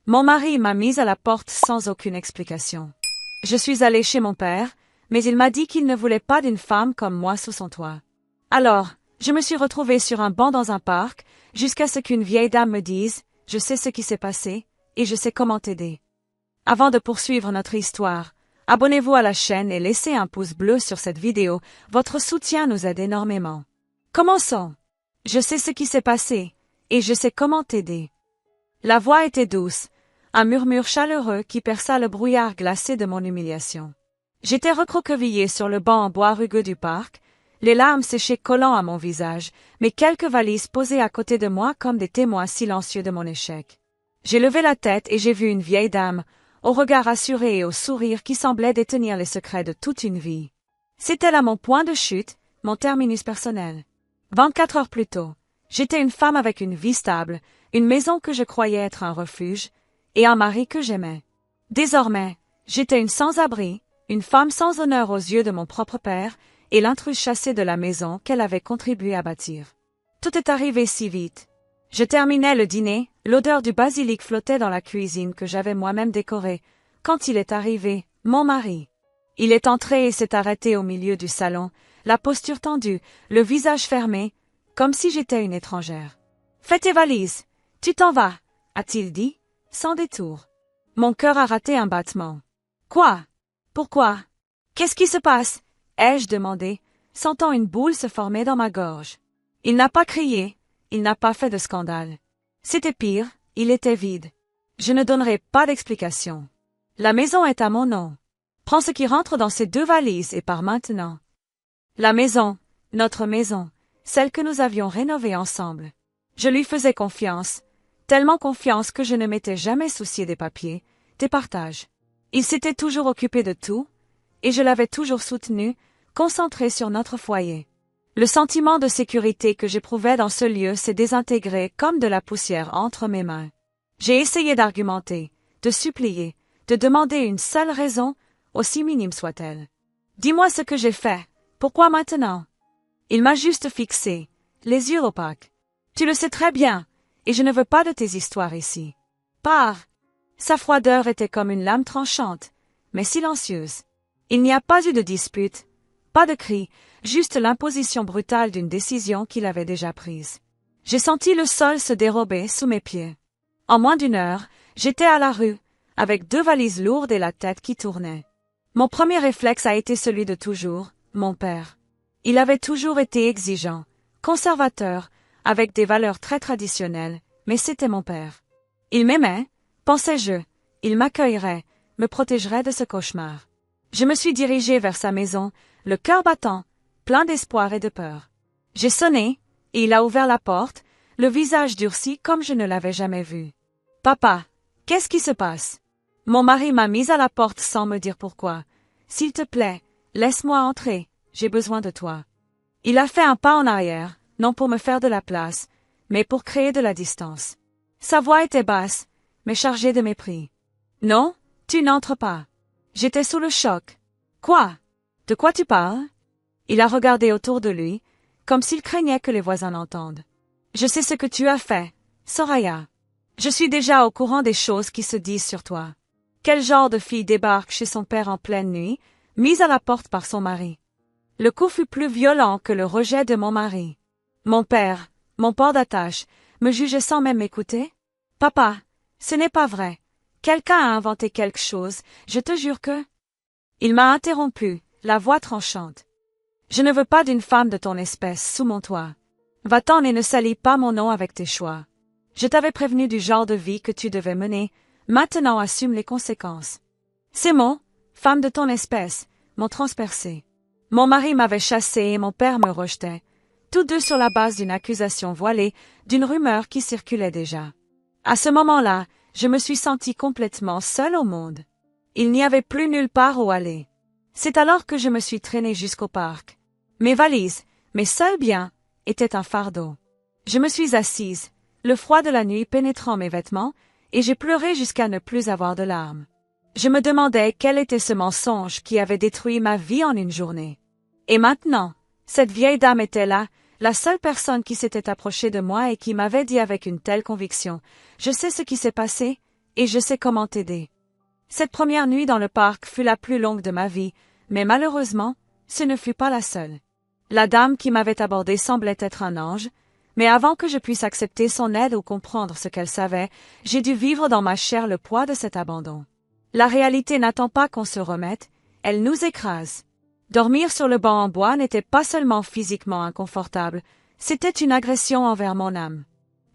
Mon mari m'a mise à la porte sans aucune explication. Je suis allée chez mon père, mais il m'a dit qu'il ne voulait pas d'une femme comme moi sous son toit. Alors, je me suis retrouvée sur un banc dans un parc, jusqu'à ce qu'une vieille dame me dise « Je sais ce qui s'est passé, et je sais comment t'aider ». Avant de poursuivre notre histoire, abonnez-vous à la chaîne et laissez un pouce bleu sur cette vidéo, votre soutien nous aide énormément. Commençons. Je sais ce qui s'est passé, et je sais comment t'aider. La voix était douce, un murmure chaleureux qui perça le brouillard glacé de mon humiliation. J'étais recroquevillée sur le banc en bois rugueux du parc, les larmes séchées collant à mon visage, mais quelques valises posées à côté de moi comme des témoins silencieux de mon échec. J'ai levé la tête et j'ai vu une vieille dame, au regard assuré et au sourire qui semblait détenir les secrets de toute une vie. C'était là mon point de chute, mon terminus personnel. 24 heures plus tôt, j'étais une femme avec une vie stable, une maison que je croyais être un refuge, et un mari que j'aimais. Désormais, j'étais une sans-abri, une femme sans honneur aux yeux de mon propre père, et l'intruse chassée de la maison qu'elle avait contribué à bâtir. Tout est arrivé si vite. Je terminais le dîner, l'odeur du basilic flottait dans la cuisine que j'avais moi-même décorée, quand il est arrivé, mon mari. Il est entré et s'est arrêté au milieu du salon, la posture tendue, le visage fermé, comme si j'étais une étrangère. « Fais tes valises, tu t'en vas », a-t-il dit, sans détour. Mon cœur a raté un battement. « Quoi? Pourquoi? Qu'est-ce qui se passe ?» ai-je demandé, sentant une boule se former dans ma gorge. Il n'a pas crié, il n'a pas fait de scandale. C'était pire, il était vide. Je ne donnerai pas d'explication. La maison est à mon nom. Prends ce qui rentre dans ces 2 valises et pars maintenant. La maison, notre maison, celle que nous avions rénovée ensemble. Je lui faisais confiance, tellement confiance que je ne m'étais jamais soucié des papiers, des partages. Il s'était toujours occupé de tout, et je l'avais toujours soutenu, concentré sur notre foyer. Le sentiment de sécurité que j'éprouvais dans ce lieu s'est désintégré comme de la poussière entre mes mains. J'ai essayé d'argumenter, de supplier, de demander une seule raison, aussi minime soit-elle. Dis-moi ce que j'ai fait, pourquoi maintenant? Il m'a juste fixé, les yeux opaques. Tu le sais très bien, et je ne veux pas de tes histoires ici. Pars. Sa froideur était comme une lame tranchante, mais silencieuse. Il n'y a pas eu de dispute, pas de cri, juste l'imposition brutale d'une décision qu'il avait déjà prise. J'ai senti le sol se dérober sous mes pieds. En moins d'1 heure, j'étais à la rue, avec 2 valises lourdes et la tête qui tournait. Mon premier réflexe a été celui de toujours, mon père. Il avait toujours été exigeant, conservateur, avec des valeurs très traditionnelles, mais c'était mon père. Il m'aimait, pensais-je, il m'accueillerait, me protégerait de ce cauchemar. Je me suis dirigée vers sa maison, le cœur battant, plein d'espoir et de peur. J'ai sonné, et il a ouvert la porte, le visage durci comme je ne l'avais jamais vu. « Papa, qu'est-ce qui se passe ?» Mon mari m'a mise à la porte sans me dire pourquoi. « S'il te plaît, laisse-moi entrer, j'ai besoin de toi. » Il a fait un pas en arrière, non pour me faire de la place, mais pour créer de la distance. Sa voix était basse, mais chargée de mépris. « Non, tu n'entres pas. » J'étais sous le choc. « Quoi? De quoi tu parles ?» Il a regardé autour de lui, comme s'il craignait que les voisins l'entendent. « Je sais ce que tu as fait, Soraya. Je suis déjà au courant des choses qui se disent sur toi. Quel genre de fille débarque chez son père en pleine nuit, mise à la porte par son mari? » Le coup fut plus violent que le rejet de mon mari. Mon père, mon port d'attache, me jugeait sans même m'écouter. « Papa, ce n'est pas vrai. Quelqu'un a inventé quelque chose, je te jure que... » Il m'a interrompu, la voix tranchante. « Je ne veux pas d'une femme de ton espèce sous mon toit. Va-t'en et ne salis pas mon nom avec tes choix. Je t'avais prévenu du genre de vie que tu devais mener, maintenant assume les conséquences. » Ces mots, femme de ton espèce, m'ont transpercé. Mon mari m'avait chassée et mon père me rejetait, tous 2 sur la base d'une accusation voilée, d'une rumeur qui circulait déjà. À ce moment-là, je me suis sentie complètement seule au monde. Il n'y avait plus nulle part où aller. C'est alors que je me suis traînée jusqu'au parc. Mes valises, mes seuls biens, étaient un fardeau. Je me suis assise, le froid de la nuit pénétrant mes vêtements, et j'ai pleuré jusqu'à ne plus avoir de larmes. Je me demandais quel était ce mensonge qui avait détruit ma vie en une journée. Et maintenant, cette vieille dame était là, la seule personne qui s'était approchée de moi et qui m'avait dit avec une telle conviction « Je sais ce qui s'est passé, et je sais comment t'aider. Cette première nuit dans le parc fut la plus longue de ma vie, mais malheureusement, ce ne fut pas la seule. La dame qui m'avait abordé semblait être un ange, mais avant que je puisse accepter son aide ou comprendre ce qu'elle savait, j'ai dû vivre dans ma chair le poids de cet abandon. La réalité n'attend pas qu'on se remette, elle nous écrase. Dormir sur le banc en bois n'était pas seulement physiquement inconfortable, c'était une agression envers mon âme.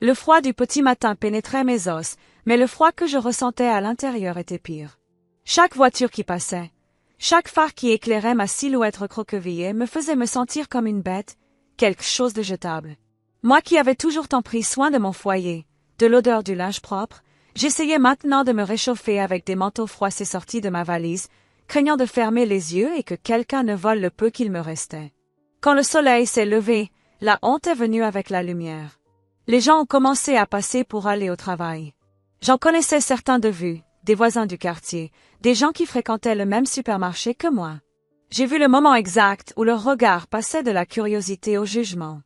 Le froid du petit matin pénétrait mes os, mais le froid que je ressentais à l'intérieur était pire. Chaque voiture qui passait, chaque phare qui éclairait ma silhouette recroquevillée me faisait me sentir comme une bête, quelque chose de jetable. Moi qui avais toujours tant pris soin de mon foyer, de l'odeur du linge propre, j'essayais maintenant de me réchauffer avec des manteaux froissés sortis de ma valise, craignant de fermer les yeux et que quelqu'un ne vole le peu qu'il me restait. Quand le soleil s'est levé, la honte est venue avec la lumière. Les gens ont commencé à passer pour aller au travail. J'en connaissais certains de vue, des voisins du quartier, des gens qui fréquentaient le même supermarché que moi. J'ai vu le moment exact où leur regard passait de la curiosité au jugement.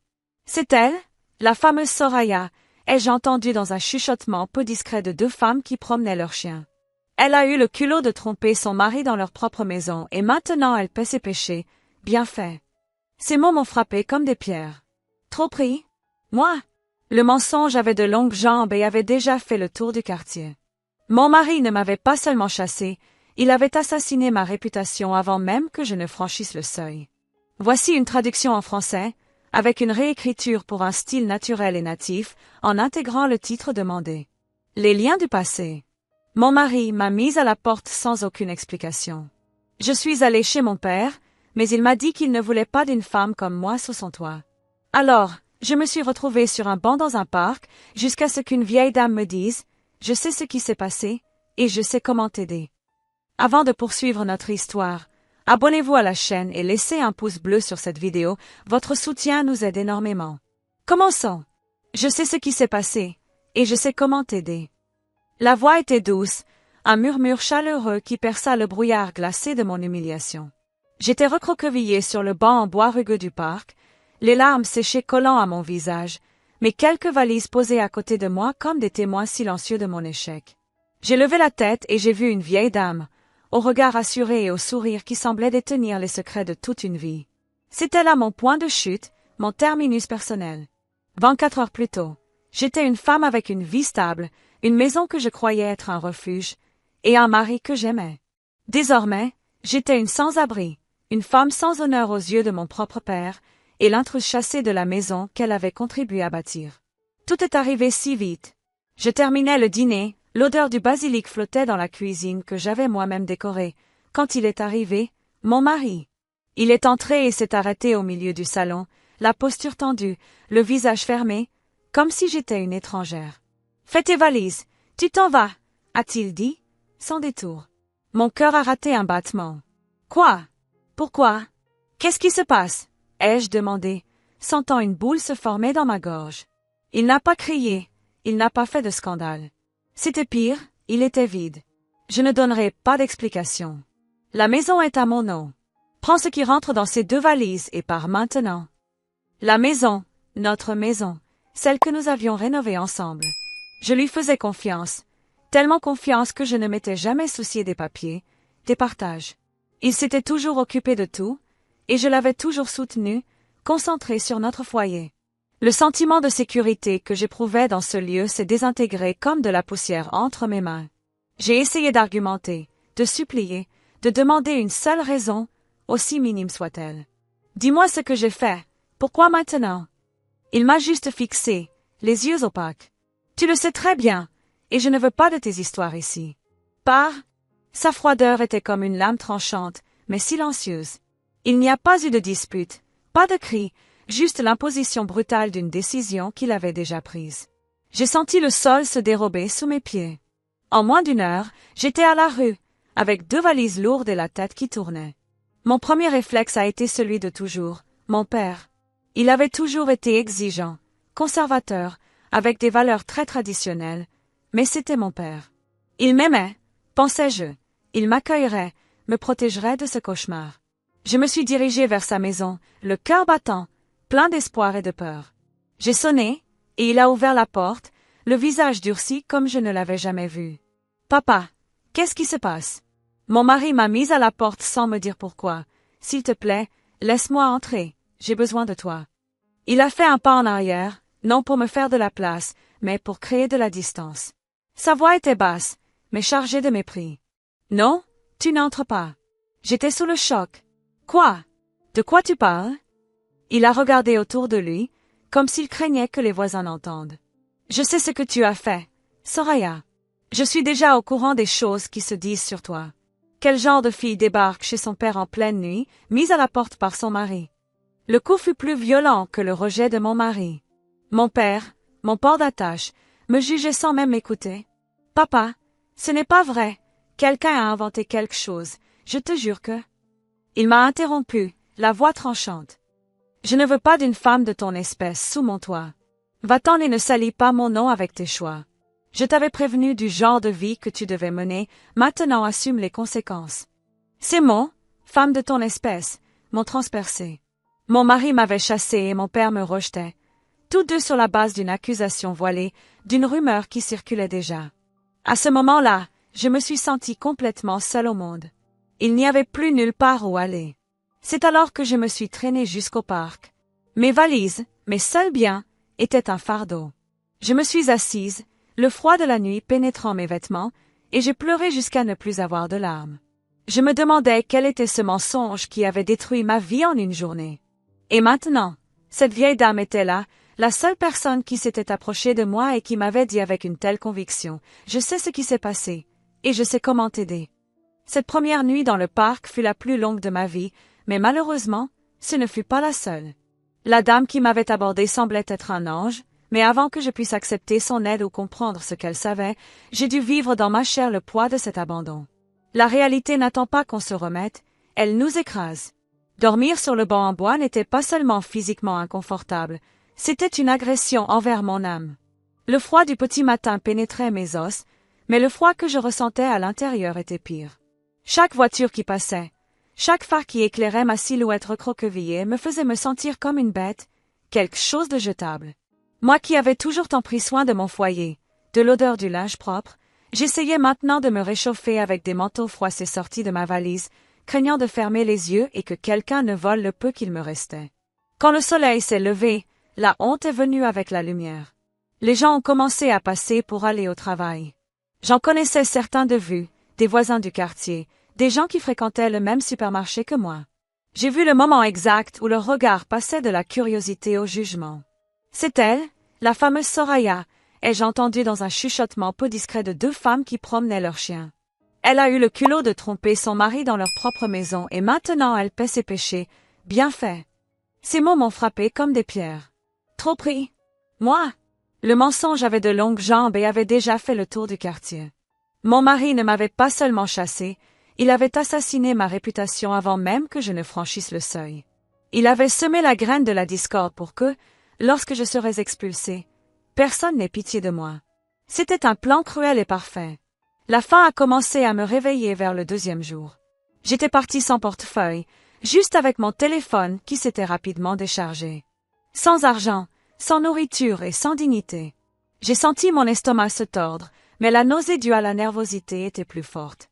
C'est elle, la fameuse Soraya, ai-je entendu dans un chuchotement peu discret de deux femmes qui promenaient leurs chiens. Elle a eu le culot de tromper son mari dans leur propre maison et maintenant elle paie ses péchés. Bien fait. Ces mots m'ont frappé comme des pierres. Trop pris? Moi? Le mensonge avait de longues jambes et avait déjà fait le tour du quartier. Mon mari ne m'avait pas seulement chassé, il avait assassiné ma réputation avant même que je ne franchisse le seuil. Voici une traduction en français, avec une réécriture pour un style naturel et natif, en intégrant le titre demandé. Les liens du passé. Mon mari m'a mise à la porte sans aucune explication. Je suis allée chez mon père, mais il m'a dit qu'il ne voulait pas d'une femme comme moi sous son toit. Alors, je me suis retrouvée sur un banc dans un parc, jusqu'à ce qu'une vieille dame me dise « Je sais ce qui s'est passé, et je sais comment t'aider ». Avant de poursuivre notre histoire, abonnez-vous à la chaîne et laissez un pouce bleu sur cette vidéo, votre soutien nous aide énormément. Commençons. Je sais ce qui s'est passé, et je sais comment t'aider. La voix était douce, un murmure chaleureux qui perça le brouillard glacé de mon humiliation. J'étais recroquevillée sur le banc en bois rugueux du parc, les larmes séchées collant à mon visage, mais quelques valises posées à côté de moi comme des témoins silencieux de mon échec. J'ai levé la tête et j'ai vu une vieille dame, au regard assuré et au sourire qui semblait détenir les secrets de toute une vie. C'était là mon point de chute, mon terminus personnel. 24 heures plus tôt, j'étais une femme avec une vie stable, une maison que je croyais être un refuge, et un mari que j'aimais. Désormais, j'étais une sans-abri, une femme sans honneur aux yeux de mon propre père, et l'intruse chassée de la maison qu'elle avait contribué à bâtir. Tout est arrivé si vite. Je terminais le dîner, l'odeur du basilic flottait dans la cuisine que j'avais moi-même décorée, quand il est arrivé, mon mari. Il est entré et s'est arrêté au milieu du salon, la posture tendue, le visage fermé, comme si j'étais une étrangère. « Fais tes valises, tu t'en vas » a-t-il dit, sans détour. Mon cœur a raté un battement. « Quoi? Pourquoi? Qu'est-ce qui se passe ?» ai-je demandé, sentant une boule se former dans ma gorge. Il n'a pas crié, il n'a pas fait de scandale. C'était pire, il était vide. Je ne donnerai pas d'explication. La maison est à mon nom. Prends ce qui rentre dans ces deux valises et pars maintenant. La maison, notre maison, celle que nous avions rénovée ensemble. Je lui faisais confiance, tellement confiance que je ne m'étais jamais soucié des papiers, des partages. Il s'était toujours occupé de tout, et je l'avais toujours soutenu, concentré sur notre foyer. Le sentiment de sécurité que j'éprouvais dans ce lieu s'est désintégré comme de la poussière entre mes mains. J'ai essayé d'argumenter, de supplier, de demander une seule raison, aussi minime soit-elle. Dis-moi ce que j'ai fait, pourquoi maintenant? Il m'a juste fixé, les yeux opaques. Tu le sais très bien, et je ne veux pas de tes histoires ici. Pars. Sa froideur était comme une lame tranchante, mais silencieuse. Il n'y a pas eu de dispute, pas de cri, juste l'imposition brutale d'une décision qu'il avait déjà prise. J'ai senti le sol se dérober sous mes pieds. En moins d'une heure, j'étais à la rue, avec deux valises lourdes et la tête qui tournait. Mon premier réflexe a été celui de toujours, mon père. Il avait toujours été exigeant, conservateur, avec des valeurs très traditionnelles, mais c'était mon père. Il m'aimait, pensais-je, il m'accueillerait, me protégerait de ce cauchemar. Je me suis dirigée vers sa maison, le cœur battant, plein d'espoir et de peur. J'ai sonné, et il a ouvert la porte, le visage durci comme je ne l'avais jamais vu. Papa, qu'est-ce qui se passe? Mon mari m'a mise à la porte sans me dire pourquoi. S'il te plaît, laisse-moi entrer, j'ai besoin de toi. Il a fait un pas en arrière, non pour me faire de la place, mais pour créer de la distance. Sa voix était basse, mais chargée de mépris. Non, tu n'entres pas. J'étais sous le choc. Quoi? De quoi tu parles? Il a regardé autour de lui, comme s'il craignait que les voisins n'entendent. Je sais ce que tu as fait, Soraya. Je suis déjà au courant des choses qui se disent sur toi. Quel genre de fille débarque chez son père en pleine nuit, mise à la porte par son mari? Le coup fut plus violent que le rejet de mon mari. Mon père, mon port d'attache, me jugeait sans même m'écouter. Papa, ce n'est pas vrai. Quelqu'un a inventé quelque chose, je te jure que... Il m'a interrompu, la voix tranchante. Je ne veux pas d'une femme de ton espèce sous mon toit. Va-t'en et ne salis pas mon nom avec tes choix. Je t'avais prévenu du genre de vie que tu devais mener, maintenant assume les conséquences. Ces mots, femme de ton espèce, m'ont transpercé. Mon mari m'avait chassé et mon père me rejetait. Tous deux sur la base d'une accusation voilée, d'une rumeur qui circulait déjà. À ce moment-là, je me suis sentie complètement seule au monde. Il n'y avait plus nulle part où aller. C'est alors que je me suis traînée jusqu'au parc. Mes valises, mes seuls biens, étaient un fardeau. Je me suis assise, le froid de la nuit pénétrant mes vêtements, et j'ai pleuré jusqu'à ne plus avoir de larmes. Je me demandais quel était ce mensonge qui avait détruit ma vie en une journée. Et maintenant, cette vieille dame était là, la seule personne qui s'était approchée de moi et qui m'avait dit avec une telle conviction, « Je sais ce qui s'est passé, et je sais comment t'aider. » Cette première nuit dans le parc fut la plus longue de ma vie, mais malheureusement, ce ne fut pas la seule. La dame qui m'avait abordée semblait être un ange, mais avant que je puisse accepter son aide ou comprendre ce qu'elle savait, j'ai dû vivre dans ma chair le poids de cet abandon. La réalité n'attend pas qu'on se remette, elle nous écrase. Dormir sur le banc en bois n'était pas seulement physiquement inconfortable, c'était une agression envers mon âme. Le froid du petit matin pénétrait mes os, mais le froid que je ressentais à l'intérieur était pire. Chaque voiture qui passait, chaque phare qui éclairait ma silhouette recroquevillée me faisait me sentir comme une bête, quelque chose de jetable. Moi qui avais toujours tant pris soin de mon foyer, de l'odeur du linge propre, j'essayais maintenant de me réchauffer avec des manteaux froissés sortis de ma valise, craignant de fermer les yeux et que quelqu'un ne vole le peu qu'il me restait. Quand le soleil s'est levé, la honte est venue avec la lumière. Les gens ont commencé à passer pour aller au travail. J'en connaissais certains de vue, des voisins du quartier, des gens qui fréquentaient le même supermarché que moi. J'ai vu le moment exact où leur regard passait de la curiosité au jugement. C'est elle, la fameuse Soraya, ai-je entendu dans un chuchotement peu discret de deux femmes qui promenaient leurs chiens. Elle a eu le culot de tromper son mari dans leur propre maison et maintenant elle paie ses péchés. Bien fait. Ces mots m'ont frappé comme des pierres. Trop pris. Moi? Le mensonge avait de longues jambes et avait déjà fait le tour du quartier. Mon mari ne m'avait pas seulement chassé, il avait assassiné ma réputation avant même que je ne franchisse le seuil. Il avait semé la graine de la discorde pour que, lorsque je serais expulsée, personne n'ait pitié de moi. C'était un plan cruel et parfait. La faim a commencé à me réveiller vers le deuxième jour. J'étais partie sans portefeuille, juste avec mon téléphone qui s'était rapidement déchargé. Sans argent, sans nourriture et sans dignité. J'ai senti mon estomac se tordre, mais la nausée due à la nervosité était plus forte.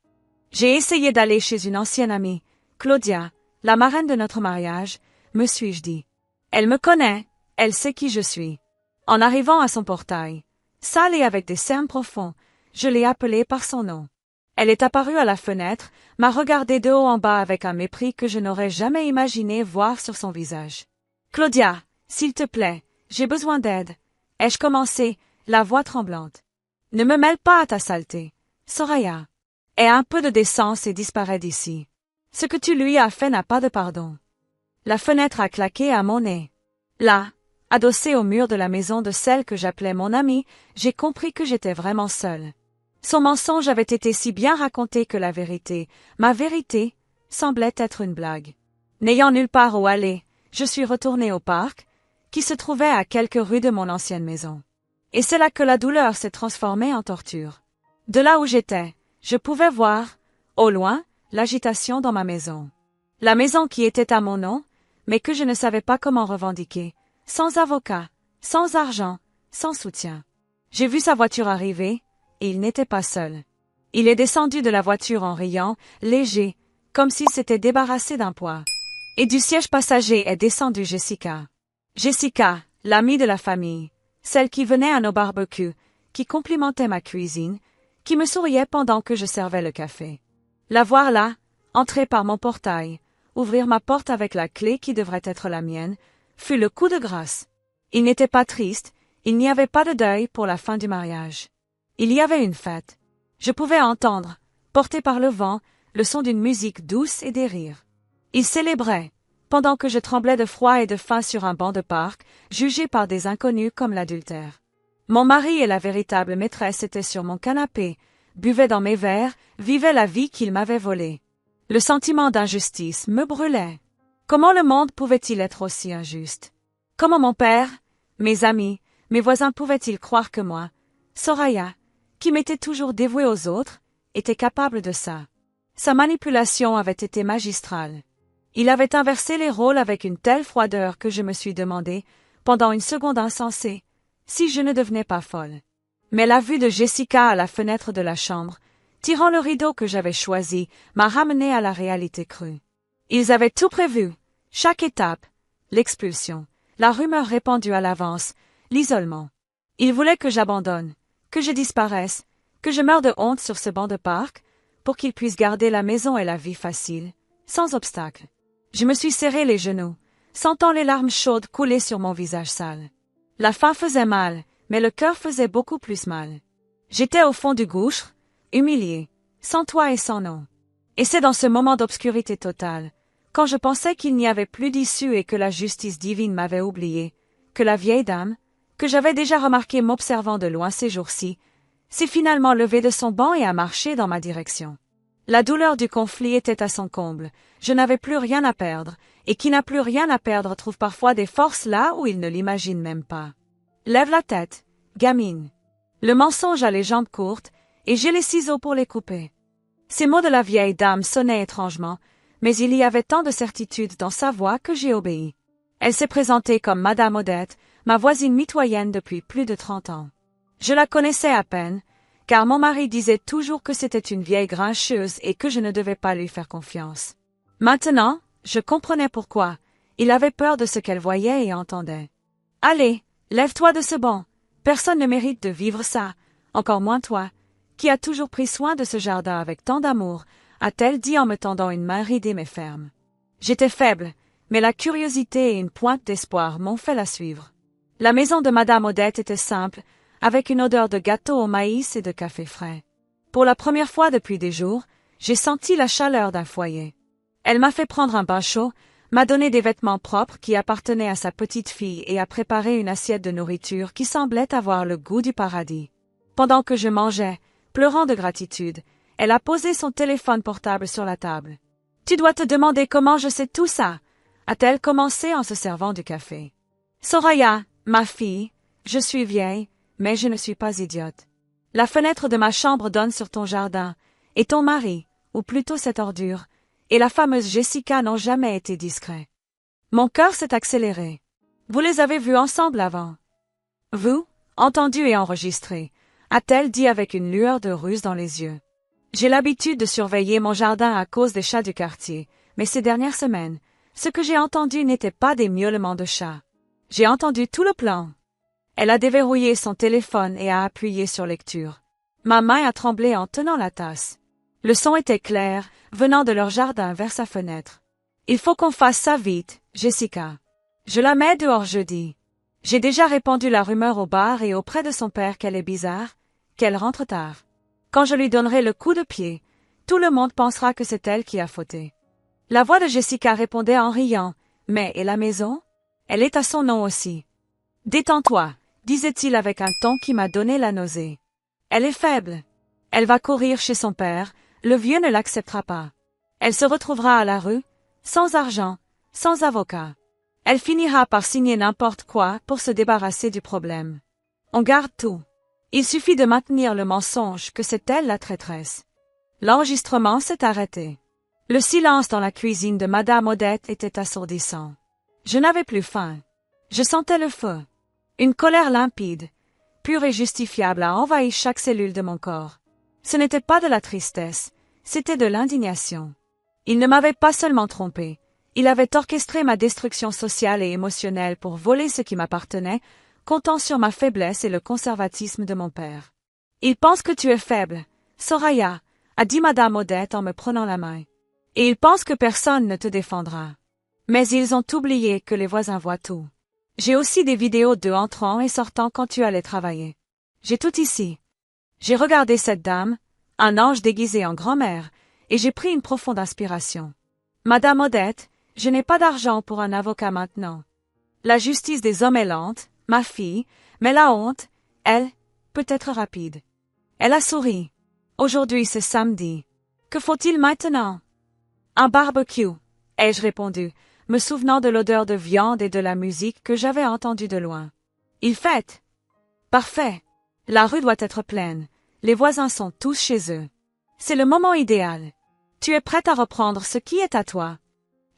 J'ai essayé d'aller chez une ancienne amie, Claudia, la marraine de notre mariage, me suis-je dit. Elle me connaît, elle sait qui je suis. En arrivant à son portail, sale et avec des cernes profonds, je l'ai appelée par son nom. Elle est apparue à la fenêtre, m'a regardé de haut en bas avec un mépris que je n'aurais jamais imaginé voir sur son visage. Claudia, s'il te plaît, j'ai besoin d'aide. Ai-je commencé, la voix tremblante. Ne me mêle pas à ta saleté, Soraya. Aie un peu de décence et disparaît d'ici. Ce que tu lui as fait n'a pas de pardon. La fenêtre a claqué à mon nez. Là, adossée au mur de la maison de celle que j'appelais mon amie, j'ai compris que j'étais vraiment seule. Son mensonge avait été si bien raconté que la vérité, ma vérité, semblait être une blague. N'ayant nulle part où aller, je suis retournée au parc, qui se trouvait à quelques rues de mon ancienne maison. Et c'est là que la douleur s'est transformée en torture. De là où j'étais, je pouvais voir, au loin, l'agitation dans ma maison. La maison qui était à mon nom, mais que je ne savais pas comment revendiquer, sans avocat, sans argent, sans soutien. J'ai vu sa voiture arriver, et il n'était pas seul. Il est descendu de la voiture en riant, léger, comme s'il s'était débarrassé d'un poids. Et du siège passager est descendue Jessica. Jessica, l'amie de la famille, celle qui venait à nos barbecues, qui complimentait ma cuisine, qui me souriait pendant que je servais le café. La voir là, entrer par mon portail, ouvrir ma porte avec la clé qui devrait être la mienne, fut le coup de grâce. Il n'était pas triste, il n'y avait pas de deuil pour la fin du mariage. Il y avait une fête. Je pouvais entendre, porté par le vent, le son d'une musique douce et des rires. Il célébrait, pendant que je tremblais de froid et de faim sur un banc de parc, jugé par des inconnus comme l'adultère. Mon mari et la véritable maîtresse étaient sur mon canapé, buvaient dans mes verres, vivaient la vie qu'ils m'avaient volée. Le sentiment d'injustice me brûlait. Comment le monde pouvait-il être aussi injuste? Comment mon père, mes amis, mes voisins pouvaient-ils croire que moi, Soraya, qui m'étais toujours dévouée aux autres, était capable de ça? Sa manipulation avait été magistrale. Il avait inversé les rôles avec une telle froideur que je me suis demandé, pendant une seconde insensée, si je ne devenais pas folle. Mais la vue de Jessica à la fenêtre de la chambre, tirant le rideau que j'avais choisi, m'a ramené à la réalité crue. Ils avaient tout prévu, chaque étape, l'expulsion, la rumeur répandue à l'avance, l'isolement. Ils voulaient que j'abandonne, que je disparaisse, que je meure de honte sur ce banc de parc, pour qu'ils puissent garder la maison et la vie facile, sans obstacle. Je me suis serré les genoux, sentant les larmes chaudes couler sur mon visage sale. La faim faisait mal, mais le cœur faisait beaucoup plus mal. J'étais au fond du gouffre, humilié, sans toit et sans nom. Et c'est dans ce moment d'obscurité totale, quand je pensais qu'il n'y avait plus d'issue et que la justice divine m'avait oublié, que la vieille dame, que j'avais déjà remarquée m'observant de loin ces jours-ci, s'est finalement levée de son banc et a marché dans ma direction. La douleur du conflit était à son comble, je n'avais plus rien à perdre, et qui n'a plus rien à perdre trouve parfois des forces là où il ne l'imagine même pas. Lève la tête, gamine. Le mensonge a les jambes courtes, et j'ai les ciseaux pour les couper. Ces mots de la vieille dame sonnaient étrangement, mais il y avait tant de certitude dans sa voix que j'ai obéi. Elle s'est présentée comme Madame Odette, ma voisine mitoyenne depuis plus de 30 ans. Je la connaissais à peine, car mon mari disait toujours que c'était une vieille grincheuse et que je ne devais pas lui faire confiance. Maintenant, je comprenais pourquoi. Il avait peur de ce qu'elle voyait et entendait. « Allez, lève-toi de ce banc. Personne ne mérite de vivre ça, encore moins toi, qui as toujours pris soin de ce jardin avec tant d'amour, » a-t-elle dit en me tendant une main ridée mais ferme. J'étais faible, mais la curiosité et une pointe d'espoir m'ont fait la suivre. La maison de Madame Odette était simple, avec une odeur de gâteau au maïs et de café frais. Pour la première fois depuis des jours, j'ai senti la chaleur d'un foyer. Elle m'a fait prendre un bain chaud, m'a donné des vêtements propres qui appartenaient à sa petite fille et a préparé une assiette de nourriture qui semblait avoir le goût du paradis. Pendant que je mangeais, pleurant de gratitude, elle a posé son téléphone portable sur la table. « Tu dois te demander comment je sais tout ça » a-t-elle commencé en se servant du café. « Soraya, ma fille, je suis vieille, mais je ne suis pas idiote. La fenêtre de ma chambre donne sur ton jardin, et ton mari, ou plutôt cette ordure, et la fameuse Jessica n'ont jamais été discrets. Mon cœur s'est accéléré. Vous les avez vus ensemble avant. Vous, entendu et enregistré, a-t-elle dit avec une lueur de ruse dans les yeux. J'ai l'habitude de surveiller mon jardin à cause des chats du quartier, mais ces dernières semaines, ce que j'ai entendu n'était pas des miaulements de chats. J'ai entendu tout le plan. Elle a déverrouillé son téléphone et a appuyé sur lecture. Ma main a tremblé en tenant la tasse. Le son était clair, venant de leur jardin vers sa fenêtre. Il faut qu'on fasse ça vite, Jessica. Je la mets dehors jeudi. J'ai déjà répandu la rumeur au bar et auprès de son père qu'elle est bizarre, qu'elle rentre tard. Quand je lui donnerai le coup de pied, tout le monde pensera que c'est elle qui a fauté. La voix de Jessica répondait en riant. Mais, et la maison? Elle est à son nom aussi. Détends-toi, disait-il avec un ton qui m'a donné la nausée. Elle est faible. Elle va courir chez son père, le vieux ne l'acceptera pas. Elle se retrouvera à la rue, sans argent, sans avocat. Elle finira par signer n'importe quoi pour se débarrasser du problème. On garde tout. Il suffit de maintenir le mensonge que c'est elle la traîtresse. L'enregistrement s'est arrêté. Le silence dans la cuisine de Madame Odette était assourdissant. Je n'avais plus faim. Je sentais le feu. Une colère limpide, pure et justifiable a envahi chaque cellule de mon corps. Ce n'était pas de la tristesse, c'était de l'indignation. Il ne m'avait pas seulement trompé, il avait orchestré ma destruction sociale et émotionnelle pour voler ce qui m'appartenait, comptant sur ma faiblesse et le conservatisme de mon père. « Il pense que tu es faible, Soraya, » a dit Madame Odette en me prenant la main. « Et il pense que personne ne te défendra. » Mais ils ont oublié que les voisins voient tout. J'ai aussi des vidéos d'eux entrant et sortant quand tu allais travailler. J'ai tout ici. J'ai regardé cette dame, un ange déguisé en grand-mère, et j'ai pris une profonde inspiration. Madame Odette, je n'ai pas d'argent pour un avocat maintenant. La justice des hommes est lente, ma fille, mais la honte, elle, peut être rapide. Elle a souri. Aujourd'hui c'est samedi. Que faut-il maintenant? Un barbecue, ai-je répondu, me souvenant de l'odeur de viande et de la musique que j'avais entendue de loin. Il fête. Parfait. La rue doit être pleine. Les voisins sont tous chez eux. C'est le moment idéal. Tu es prête à reprendre ce qui est à toi.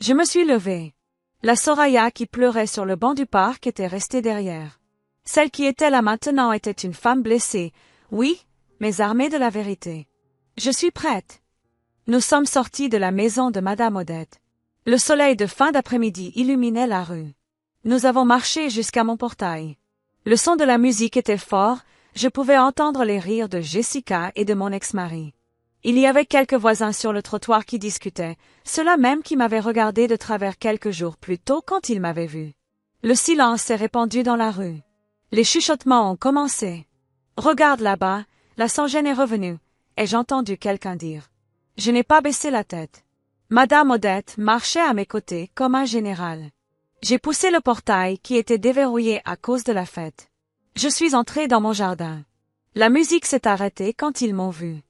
Je me suis levée. La Soraya qui pleurait sur le banc du parc était restée derrière. Celle qui était là maintenant était une femme blessée, oui, mais armée de la vérité. Je suis prête. Nous sommes sortis de la maison de Madame Odette. Le soleil de fin d'après-midi illuminait la rue. Nous avons marché jusqu'à mon portail. Le son de la musique était fort, je pouvais entendre les rires de Jessica et de mon ex-mari. Il y avait quelques voisins sur le trottoir qui discutaient, ceux-là même qui m'avaient regardé de travers quelques jours plus tôt quand ils m'avaient vu. Le silence s'est répandu dans la rue. Les chuchotements ont commencé. « Regarde là-bas, la sans-gêne est revenue », ai-je entendu quelqu'un dire. Je n'ai pas baissé la tête. Madame Odette marchait à mes côtés comme un général. J'ai poussé le portail qui était déverrouillé à cause de la fête. Je suis entrée dans mon jardin. La musique s'est arrêtée quand ils m'ont vue.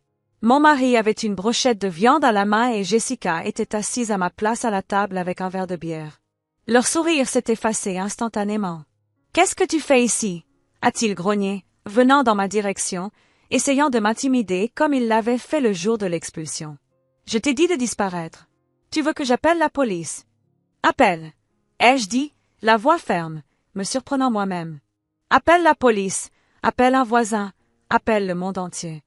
Mon mari avait une brochette de viande à la main et Jessica était assise à ma place à la table avec un verre de bière. Leur sourire s'est effacé instantanément. « Qu'est-ce que tu fais ici » a-t-il grogné, venant dans ma direction, essayant de m'intimider comme il l'avait fait le jour de l'expulsion. « Je t'ai dit de disparaître. Tu veux que j'appelle la police ?»« Appelle » ai-je dit, la voix ferme, me surprenant moi-même. « Appelle la police, appelle un voisin, appelle le monde entier. »«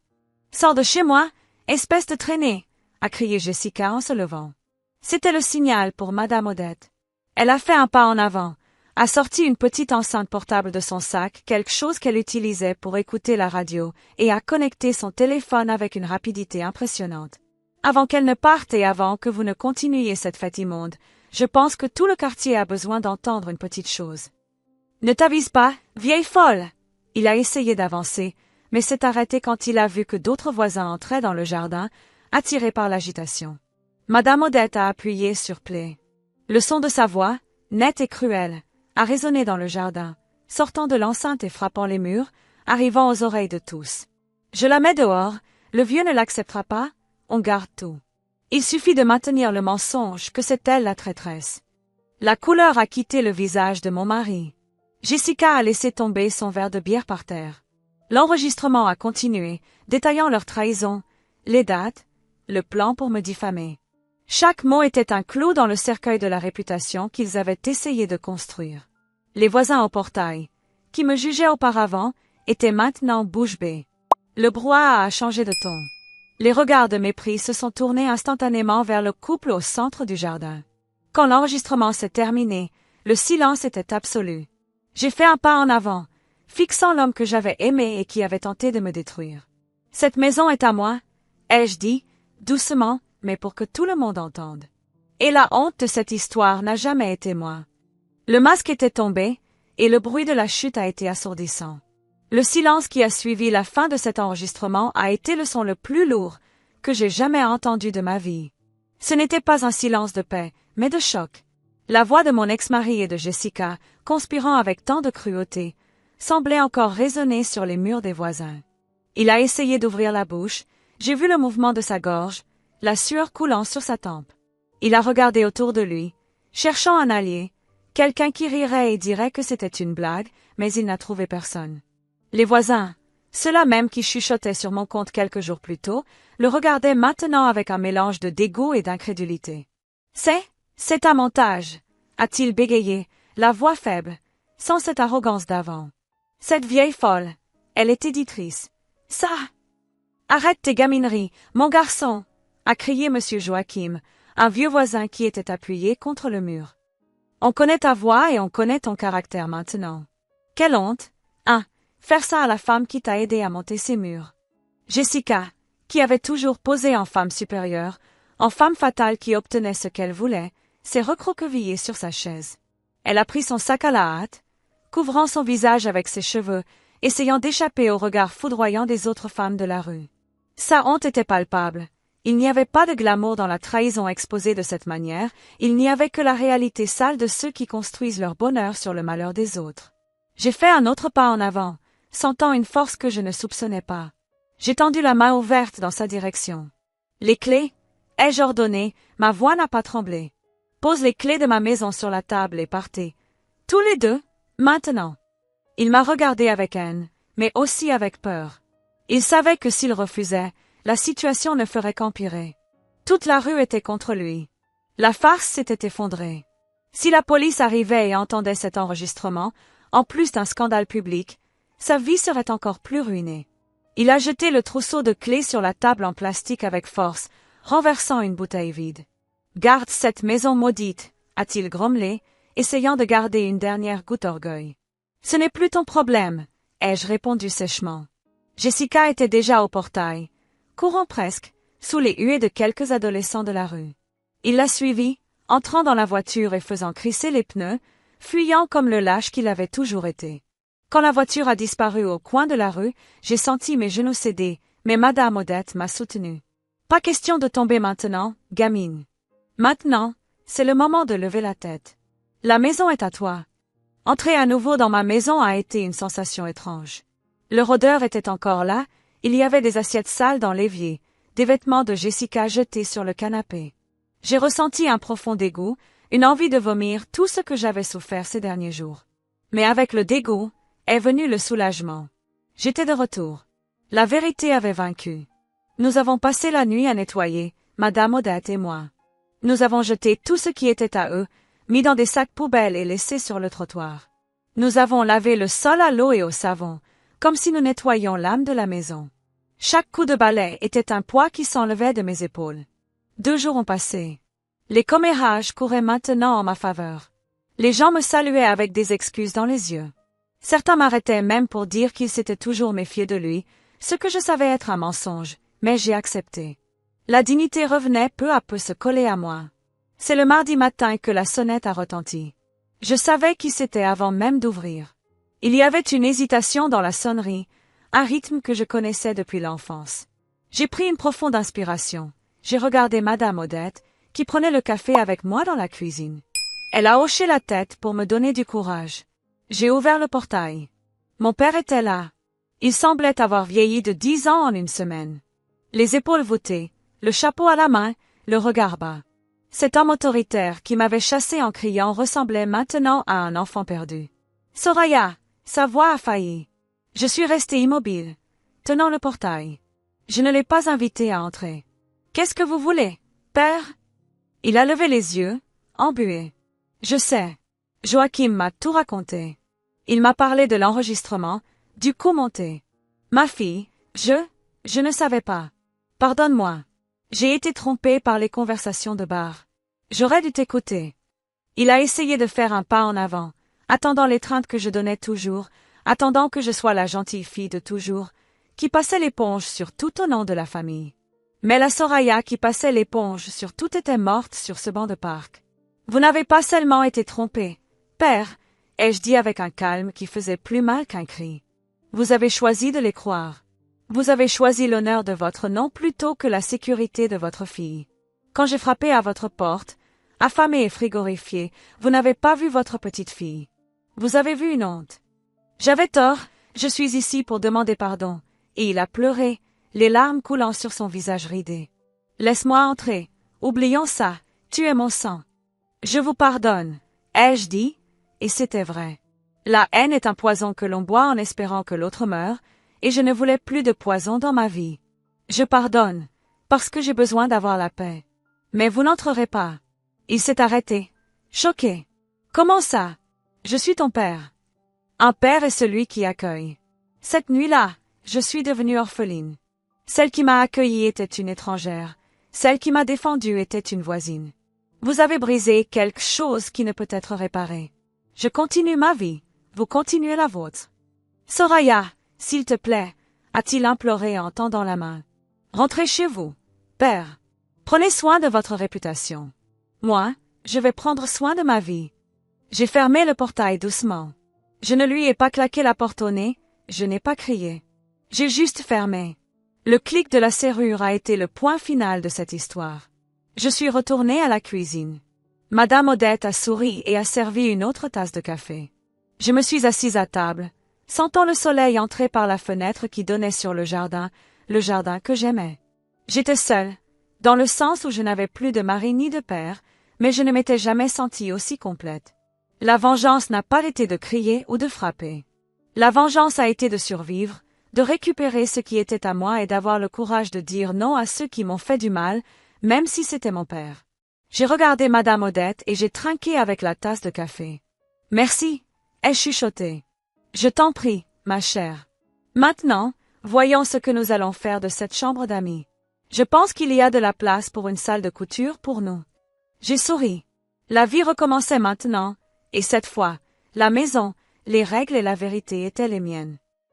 Sors de chez moi, espèce de traînée !» a crié Jessica en se levant. C'était le signal pour Madame Odette. Elle a fait un pas en avant, a sorti une petite enceinte portable de son sac, quelque chose qu'elle utilisait pour écouter la radio, et a connecté son téléphone avec une rapidité impressionnante. Avant qu'elle ne parte et avant que vous ne continuiez cette fête immonde, je pense que tout le quartier a besoin d'entendre une petite chose. Ne t'avise pas, vieille folle! Il a essayé d'avancer, mais s'est arrêté quand il a vu que d'autres voisins entraient dans le jardin, attirés par l'agitation. Madame Odette a appuyé sur play. Le son de sa voix, net et cruel, a résonné dans le jardin, sortant de l'enceinte et frappant les murs, arrivant aux oreilles de tous. Je la mets dehors, le vieux ne l'acceptera pas, on garde tout. Il suffit de maintenir le mensonge que c'est elle la traîtresse. La couleur a quitté le visage de mon mari. Jessica a laissé tomber son verre de bière par terre. L'enregistrement a continué, détaillant leur trahison, les dates, le plan pour me diffamer. Chaque mot était un clou dans le cercueil de la réputation qu'ils avaient essayé de construire. Les voisins au portail, qui me jugeaient auparavant, étaient maintenant bouche bée. Le brouhaha a changé de ton. Les regards de mépris se sont tournés instantanément vers le couple au centre du jardin. Quand l'enregistrement s'est terminé, le silence était absolu. J'ai fait un pas en avant, fixant l'homme que j'avais aimé et qui avait tenté de me détruire. « Cette maison est à moi », ai-je dit, doucement, mais pour que tout le monde entende. Et la honte de cette histoire n'a jamais été moi. Le masque était tombé, et le bruit de la chute a été assourdissant. Le silence qui a suivi la fin de cet enregistrement a été le son le plus lourd que j'ai jamais entendu de ma vie. Ce n'était pas un silence de paix, mais de choc. La voix de mon ex-mari et de Jessica, conspirant avec tant de cruauté, semblait encore résonner sur les murs des voisins. Il a essayé d'ouvrir la bouche, j'ai vu le mouvement de sa gorge, la sueur coulant sur sa tempe. Il a regardé autour de lui, cherchant un allié, quelqu'un qui rirait et dirait que c'était une blague, mais il n'a trouvé personne. Les voisins, ceux-là même qui chuchotaient sur mon compte quelques jours plus tôt, le regardaient maintenant avec un mélange de dégoût et d'incrédulité. « C'est un montage », a-t-il bégayé, la voix faible, sans cette arrogance d'avant. « Cette vieille folle, elle est éditrice. Ça !» Arrête tes gamineries, mon garçon, a crié monsieur Joachim, un vieux voisin qui était appuyé contre le mur. On connaît ta voix et on connaît ton caractère maintenant. Quelle honte, hein, faire ça à la femme qui t'a aidé à monter ces murs. Jessica, qui avait toujours posé en femme supérieure, en femme fatale qui obtenait ce qu'elle voulait, s'est recroquevillée sur sa chaise. Elle a pris son sac à la hâte, couvrant son visage avec ses cheveux, essayant d'échapper au regard foudroyant des autres femmes de la rue. Sa honte était palpable. Il n'y avait pas de glamour dans la trahison exposée de cette manière, il n'y avait que la réalité sale de ceux qui construisent leur bonheur sur le malheur des autres. J'ai fait un autre pas en avant, sentant une force que je ne soupçonnais pas. J'ai tendu la main ouverte dans sa direction. Les clés, ai-je ordonné, ma voix n'a pas tremblé. Pose les clés de ma maison sur la table et partez. Tous les deux, maintenant. Il m'a regardé avec haine, mais aussi avec peur. Il savait que s'il refusait, la situation ne ferait qu'empirer. Toute la rue était contre lui. La farce s'était effondrée. Si la police arrivait et entendait cet enregistrement, en plus d'un scandale public, sa vie serait encore plus ruinée. Il a jeté le trousseau de clés sur la table en plastique avec force, renversant une bouteille vide. « Garde cette maison maudite », a-t-il grommelé, essayant de garder une dernière goutte d'orgueil. « Ce n'est plus ton problème », ai-je répondu sèchement. Jessica était déjà au portail, courant presque, sous les huées de quelques adolescents de la rue. Il l'a suivie, entrant dans la voiture et faisant crisser les pneus, fuyant comme le lâche qu'il avait toujours été. Quand la voiture a disparu au coin de la rue, j'ai senti mes genoux céder, mais Madame Odette m'a soutenue. Pas question de tomber maintenant, gamine. Maintenant, c'est le moment de lever la tête. La maison est à toi. Entrer à nouveau dans ma maison a été une sensation étrange. Le rôdeur était encore là, il y avait des assiettes sales dans l'évier, des vêtements de Jessica jetés sur le canapé. J'ai ressenti un profond dégoût, une envie de vomir tout ce que j'avais souffert ces derniers jours. Mais avec le dégoût, est venu le soulagement. J'étais de retour. La vérité avait vaincu. Nous avons passé la nuit à nettoyer, Madame Odette et moi. Nous avons jeté tout ce qui était à eux, mis dans des sacs poubelles et laissé sur le trottoir. Nous avons lavé le sol à l'eau et au savon, comme si nous nettoyions l'âme de la maison. Chaque coup de balai était un poids qui s'enlevait de mes épaules. 2 jours ont passé. Les commérages couraient maintenant en ma faveur. Les gens me saluaient avec des excuses dans les yeux. Certains m'arrêtaient même pour dire qu'ils s'étaient toujours méfiés de lui, ce que je savais être un mensonge, mais j'ai accepté. La dignité revenait peu à peu se coller à moi. C'est le mardi matin que la sonnette a retenti. Je savais qui c'était avant même d'ouvrir. Il y avait une hésitation dans la sonnerie, un rythme que je connaissais depuis l'enfance. J'ai pris une profonde inspiration. J'ai regardé Madame Odette, qui prenait le café avec moi dans la cuisine. Elle a hoché la tête pour me donner du courage. J'ai ouvert le portail. Mon père était là. Il semblait avoir vieilli de 10 ans en une semaine. Les épaules voûtées, le chapeau à la main, le regard bas. Cet homme autoritaire qui m'avait chassé en criant ressemblait maintenant à un enfant perdu. « Soraya !» Sa voix a failli. Je suis resté immobile, tenant le portail. Je ne l'ai pas invité à entrer. « Qu'est-ce que vous voulez, père ?» Il a levé les yeux, embué. « Je sais. Joachim m'a tout raconté. Il m'a parlé de l'enregistrement, du coup monté. Ma fille, je ne savais pas. Pardonne-moi. J'ai été trompée par les conversations de bar. J'aurais dû t'écouter. » Il a essayé de faire un pas en avant, attendant l'étreinte que je donnais toujours, attendant que je sois la gentille fille de toujours, qui passait l'éponge sur tout au nom de la famille. Mais la Soraya qui passait l'éponge sur tout était morte sur ce banc de parc. Vous n'avez pas seulement été trompé, père, ai-je dit avec un calme qui faisait plus mal qu'un cri. Vous avez choisi de les croire. Vous avez choisi l'honneur de votre nom plutôt que la sécurité de votre fille. Quand j'ai frappé à votre porte, affamée et frigorifiée, vous n'avez pas vu votre petite fille. Vous avez vu une honte. J'avais tort, je suis ici pour demander pardon, et il a pleuré, les larmes coulant sur son visage ridé. Laisse-moi entrer, oublions ça, tu es mon sang. Je vous pardonne, ai-je dit, et c'était vrai. La haine est un poison que l'on boit en espérant que l'autre meure, et je ne voulais plus de poison dans ma vie. Je pardonne, parce que j'ai besoin d'avoir la paix. Mais vous n'entrerez pas. Il s'est arrêté, choqué. Comment ça? Je suis ton père. Un père est celui qui accueille. Cette nuit-là, je suis devenue orpheline. Celle qui m'a accueillie était une étrangère. Celle qui m'a défendue était une voisine. Vous avez brisé quelque chose qui ne peut être réparé. Je continue ma vie, vous continuez la vôtre. Soraya, s'il te plaît, a-t-il imploré en tendant la main. Rentrez chez vous, père. Prenez soin de votre réputation. Moi, je vais prendre soin de ma vie. J'ai fermé le portail doucement. Je ne lui ai pas claqué la porte au nez, je n'ai pas crié. J'ai juste fermé. Le clic de la serrure a été le point final de cette histoire. Je suis retournée à la cuisine. Madame Odette a souri et a servi une autre tasse de café. Je me suis assise à table, sentant le soleil entrer par la fenêtre qui donnait sur le jardin que j'aimais. J'étais seule, dans le sens où je n'avais plus de mari ni de père, mais je ne m'étais jamais sentie aussi complète. La vengeance n'a pas été de crier ou de frapper. La vengeance a été de survivre, de récupérer ce qui était à moi et d'avoir le courage de dire non à ceux qui m'ont fait du mal, même si c'était mon père. J'ai regardé Madame Odette et j'ai trinqué avec la tasse de café. Merci, ai chuchoté. Je t'en prie, ma chère. Maintenant, voyons ce que nous allons faire de cette chambre d'amis. Je pense qu'il y a de la place pour une salle de couture pour nous. J'ai souri. La vie recommençait maintenant, et cette fois, la maison, les règles et la vérité étaient les miennes.